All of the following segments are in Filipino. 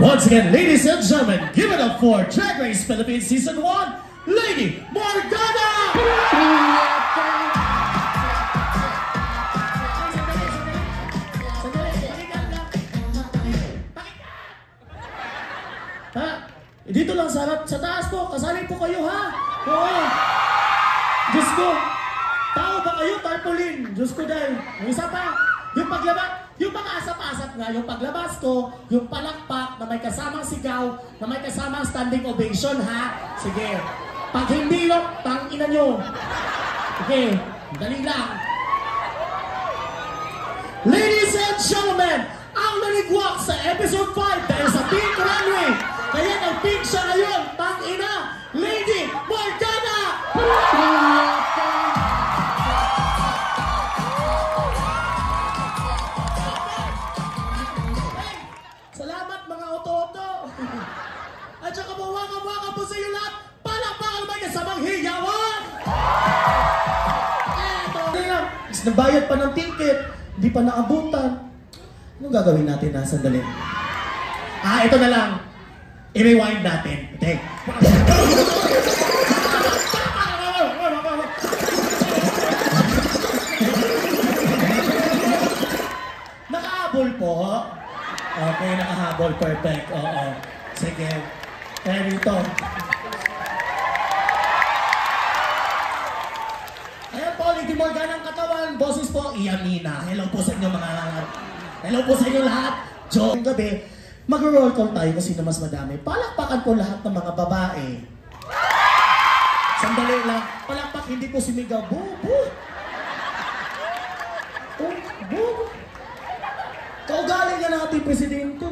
Once again, ladies and gentlemen, give it up for Drag Race Philippines Season 1, Lady Morgana! Ha? Dito lang sa taas po, kasali po kayo ha? Oo. Diyos ko, tao ba kayo, tarpaulin? Diyos ko dahil, ang isa pa, yung paglabas, yung mga asap-asap nga, yung paglabas ko, yung palakpak na may kasamang sigaw, na may kasamang standing ovation ha? Sige, pag hindi yun, tangina nyo. Okay, dali lang. Ladies and gentlemen, ang nanigwak sa episode 5 dahil sa Pink Runway. Kaya nag-pink siya ngayon, tangina, Lady Morgana! Salamat mga oto-oto! At saka mawaka-waka po sa iyo lahat, palakpakan may kasamang hiyawan! Eto! Nabayad pa ng ticket, hindi pa naabutan. Anong gagawin natin na sandali? Ito na lang. I-rewind natin. Okay. Nakahabol po. Okay, nakahabol. Perfect. Oo. Sige. Kaya dito. Ayan po, Lady Morgana ang katawan. Boses po, Iyamina. Hello po sa inyo mga... Hello po sa inyo lahat. Joke gabi. Mag-roll call tayo kung sino mas madami. Palakpakan po lahat ng mga babae. Sandali lang. Palakpak, hindi po sumigaw. Bubu! Oh, bubu! Kaugaling nga ng ating presidente.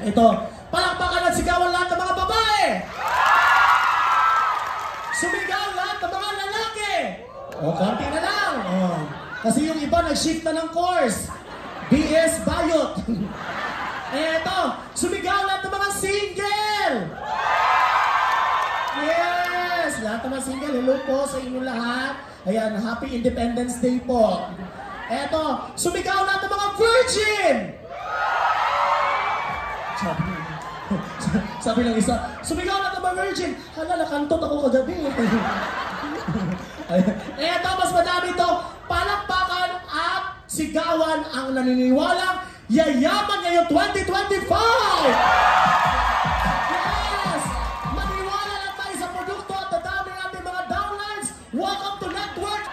Ito. Palakpakan at sigawan lahat ng mga babae! Sumigaw lahat ng mga lalaki! O, konti na lang. Oh. Kasi yung iba nag-shift na ng course. BS Bayot. Eto, sumigaw lahat ng mga single! Yes! Lahat ng mga single, hello po sa inyo lahat. Ayan, Happy Independence Day po. Eto, sumigaw lahat ng mga virgin! Sabi ng isa, sumigaw lahat ng mga virgin! Hala, nakantot ako kagabi. Eto, mas madami ito. Palakpakan at sigawan ang naniniwalang yayaman ngayong 2025! Yes! Maniwala lang tayo sa produkto at dadami natin mga downlines. Welcome to Network!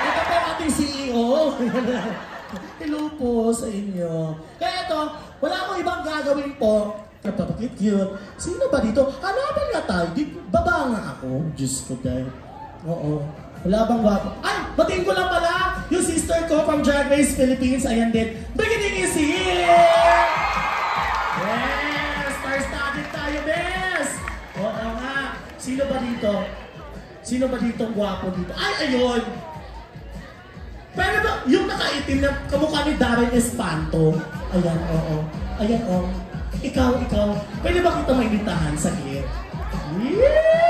Ito po ang ating CEO. Hello po sa inyo. Kaya ito, wala akong ibang gagawin po. Napapakit-cute. Sino ba dito? Hanapin nga tayo. Baba nga ako. Diyos ko dahil. Oo. Wala bang wapo? Ay! Batiin ko lang pala yung sister ko from Drag Race Philippines. Ayan din. Beginning is here! Yes! Star-studded tayo, bes! Oo nga. Sino ba dito? Sino ba dito ang gwapo dito? Ay, ayun! Pero ba, yung nakaitim na kamukha ni Darren Espanto. Ayan, oo. Ayan, oo. Ikaw. Pwede ba kita maimitahan sa git? Yeah!